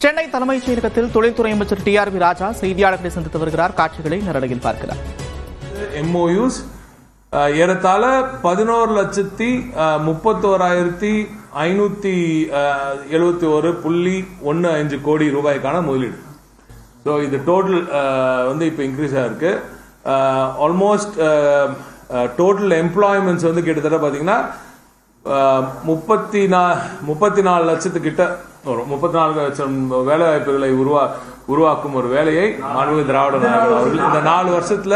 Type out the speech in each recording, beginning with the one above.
சென்னை தலைமைச் செயலகத்தில் தொழில்துறை அமைச்சர் டிஆர்பி ராஜா செய்தியாளர்களை சந்தித்து வருகிறார். காட்சிகளை நேரலையில் பார்க்கலாம். MOUs ஏறத்தாழ 11,571.15 கோடி ரூபாய்க்கான முதலீடு. ஸோ இது டோட்டல் வந்து இப்போ இன்க்ரீஸ் ஆயிருக்கு. ஆல்மோஸ்ட் டோட்டல் எம்ப்ளாய்மெண்ட்ஸ் வந்து கிட்டத்தட்ட பார்த்தீங்கன்னா 34 லட்சத்துக்கிட்ட வரும். 34 லட்சம் வேலை வாய்ப்புகளை உருவாக்கும் ஒரு வேலையை மாண்புமிகு திராவிட நாயகர் அவர்கள் இந்த 4 வருஷத்துல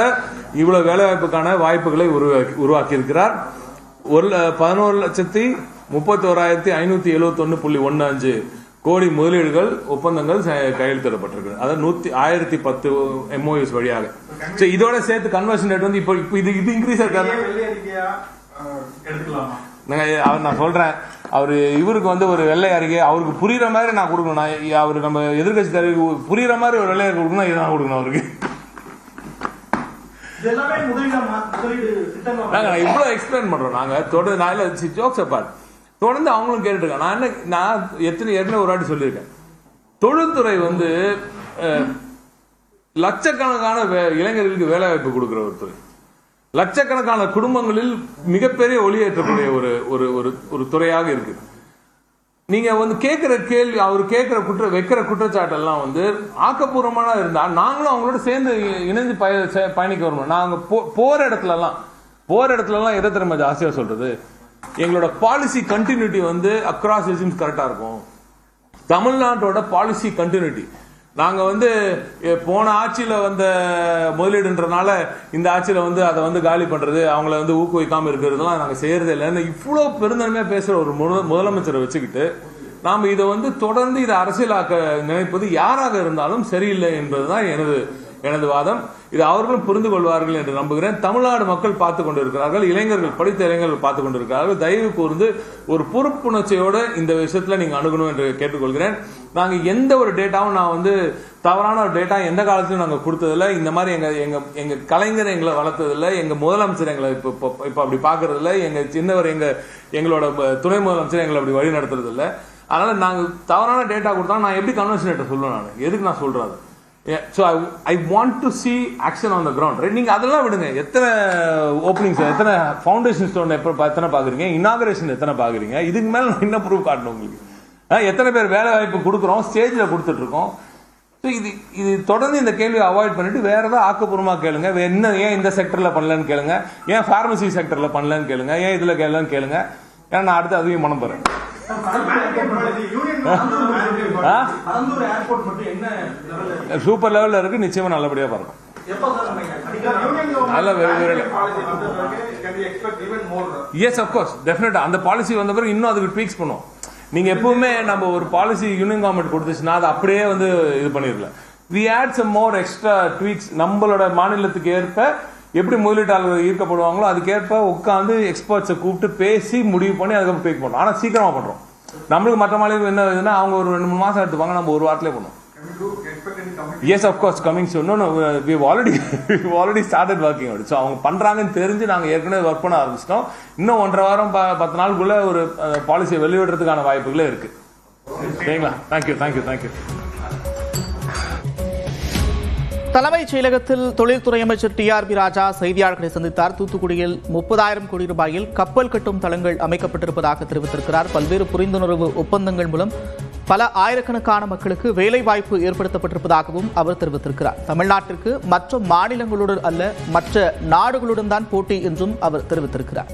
இவ்வளவு வேலை வாய்ப்புக்கான வாய்ப்புகளை உருவாக்கி இருக்கிறார். 11,31,571.15 கோடி முதலீடுகள் ஒப்பந்தங்கள் கையெழுத்திடப்பட்டிருக்கு. அதாவது 1010 MOUs வழியாக. இதோட சேர்த்து கன்வர்ஷன் ரேட் வந்து இப்போ இது இன்க்ரீஸ் இருக்காரு. நான் சொல்றேன், அவரு இவருக்கு வந்து ஒரு வெள்ளை அறிக்கை அவருக்கு புரியுற மாதிரி நான் கொடுக்கணும். அவரு நம்ம எதிர்கட்சி தலைவருக்கு புரியுற மாதிரி ஒரு வெள்ளை அறிக்கை கொடுக்கணும், இதான் கொடுக்கணும் அவருக்கு. நாங்க இவ்வளவு எக்ஸ்பிளைன் பண்றோம். நாங்க தொடர்ந்து ஜோக்ஸ் அப்பார்ட் தொடர்ந்து அவங்களும் கேட்டுட்டு இருக்காங்க. நான் ஏற்கனவே ஒரு வாட்டி சொல்லியிருக்கேன், தொழில்துறை வந்து லட்சக்கணக்கான இளைஞர்களுக்கு வேலை வாய்ப்பு கொடுக்கிற ஒரு துறை, லட்சக்கணக்கான குடும்பங்களில் மிகப்பெரிய ஒளியேற்றக்கூடிய ஒரு துறையாக இருக்கு. நீங்க வந்து கேட்கிற கேள்வி, அவர் கேட்கிற வைக்கிற குற்றச்சாட்டெல்லாம் வந்து ஆக்கப்பூர்வமான இருந்தா நாங்களும் அவங்களோட சேர்ந்து இணைந்து பயணிக்க வரணும். நாங்க போற இடத்துலலாம் எதை திரும்ப ஜாஸ்தியா சொல்றது, எங்களோட பாலிசி கண்டினியூட்டி வந்து அக்ராஸ் ரெஜிம்ஸ் கரெக்டா இருக்கும். தமிழ்நாட்டோட பாலிசி கண்டினியூட்டி நாங்க வந்து போன ஆட்சியில வந்த முதலீடுன்றனால இந்த ஆட்சியில வந்து அதை வந்து காலி பண்றது, அவங்கள வந்து ஊக்குவிக்காம இருக்கிறதுலாம் நாங்க செய்யறதே இல்லை. இவ்வளவு பெருந்தன்மையா பேசுற ஒரு முதலமைச்சரை வச்சுக்கிட்டு நாம இதை வந்து தொடர்ந்து இதை அரசியலாக்க நினைப்பது யாராக இருந்தாலும் சரியில்லை என்பதுதான் எனது வாதம். இது அவர்களும் புரிந்து கொள்வார்கள் என்று நம்புகிறேன். தமிழ்நாடு மக்கள் பார்த்துக் கொண்டிருக்கிறார்கள், இளைஞர்கள், படித்த இளைஞர்கள் பார்த்துக் கொண்டிருக்கிறார்கள். தயவு கூர்ந்து ஒரு பொறுப்புணர்ச்சியோட இந்த விஷயத்துல நீங்க அணுகணும் என்று கேட்டுக்கொள்கிறேன். நாங்க எந்த ஒரு டேட்டாவும் நான் வந்து தவறான ஒரு டேட்டா எந்த காலத்திலும் நாங்க கொடுத்ததில்லை. இந்த மாதிரி எங்க கலைஞர் எங்களை வளர்த்ததில்லை, எங்க முதலமைச்சர் எங்களை இப்ப அப்படி பாக்குறது இல்லை, எங்க சின்னவர் எங்களோட துணை முதலமைச்சர் எங்களை அப்படி வழி நடத்துறது இல்லை. அதனால நாங்க தவறான டேட்டா கொடுத்தா நான் எப்படி கன்வர்ஷன் ரேட்டை சொல்லுவேன்? நான் எதுக்கு நான் சொல்றது? So I want to see action on the ground, right? நீங்க அதெல்லாம் விடுங்க. எத்தனை ஓப்பனிங்ஸ், எத்தனை ஃபவுண்டேஷன் ஸ்டோன் எத்தனை பாக்குறீங்க, இனாகரேஷன் எத்தனை பாக்குறீங்க, இதுக்கு மேல என்ன ப்ரூஃப் காட்டணும் உங்களுக்கு? எத்தனை பேர் வேலை வாய்ப்பு கொடுக்குறோம், ஸ்டேஜ்ல கொடுத்துட்டு இருக்கோம். இது தொடர்ந்து இந்த கேள்வியை அவாய்ட் பண்ணிட்டு வேற ஏதாவது ஆக்கப்பூர்வமா கேளுங்க. என்ன ஏன் இந்த செக்டர்ல பண்ணலன்னு கேளுங்க, ஏன் பார்மசி செக்டர்ல பண்ணலன்னு கேளுங்க, ஏன் இதுல கேளுன்னு கேளுங்க. ஏன்னா நான் அடுத்து அதையும் பண்ண போறேன். சூப்பர் லெவல்ல இருக்கு, நிச்சயமா நல்லபடியா பார்க்கும். எஸ் அஃப்கோர்ஸ் டெஃபினட்டா அந்த பாலிசி வந்த பிறகு இன்னும் அதுக்கு ட்வீக்ஸ் பண்ணுவோம். நீங்க எப்பவுமே நம்ம ஒரு பாலிசி யூனியன் கவர்மெண்ட் கொடுத்துச்சுன்னா அது அப்படியே வந்து இது பண்ணிடல. We add some more extra tweaks. நம்மளோட மாநிலத்துக்கு ஏற்ப எப்படி முதலீட்டாளர்கள் ஈர்க்கப்படுவாங்களோ அதுக்கேற்ப உட்காந்து எக்ஸ்பர்ட்ஸை கூப்பிட்டு பேசி முடிவு பண்ணி அதுக்கப்புறம் பேக் பண்ணுறோம். ஆனால் சீக்கிரமா பண்றோம். நம்மளுக்கு மற்ற மாநிலம் என்ன இதுன்னா அவங்க ஒரு 2-3 மாசம் எடுத்துப்பாங்க, நம்ம ஒரு வாரத்திலே பண்ணுவோம். Yes, of course, coming soon. No, we've already started working on it. So அவங்க பண்றாங்கன்னு தெரிஞ்சு நாங்க ஏற்கனவே ஒர்க் பண்ண ஆரம்பிச்சிட்டோம். இன்னும் 1.5 வாரம் 10 நாளுக்குள்ள ஒரு பாலிசியை வெளியிடுறதுக்கான வாய்ப்புகளே இருக்கு. சரிங்களா? தேங்க்யூ. தலைமைச் செயலகத்தில் தொழில்துறை அமைச்சர் டிஆர்பி ராஜா செய்தியாளர்களை சந்தித்தார். தூத்துக்குடியில் 30,000 கோடி ரூபாயில் கப்பல் கட்டும் தளங்கள் அமைக்கப்பட்டிருப்பதாக தெரிவித்திருக்கிறார். பல்வேறு புரிந்துணர்வு ஒப்பந்தங்கள் மூலம் பல ஆயிரக்கணக்கான மக்களுக்கு வேலை வாய்ப்பு ஏற்படுத்தப்பட்டிருப்பதாகவும் அவர் தெரிவித்திருக்கிறார். தமிழ்நாட்டிற்கு மற்ற மாநிலங்களுடன் அல்ல, மற்ற நாடுகளுடன் தான் போட்டி என்றும் அவர் தெரிவித்திருக்கிறார்.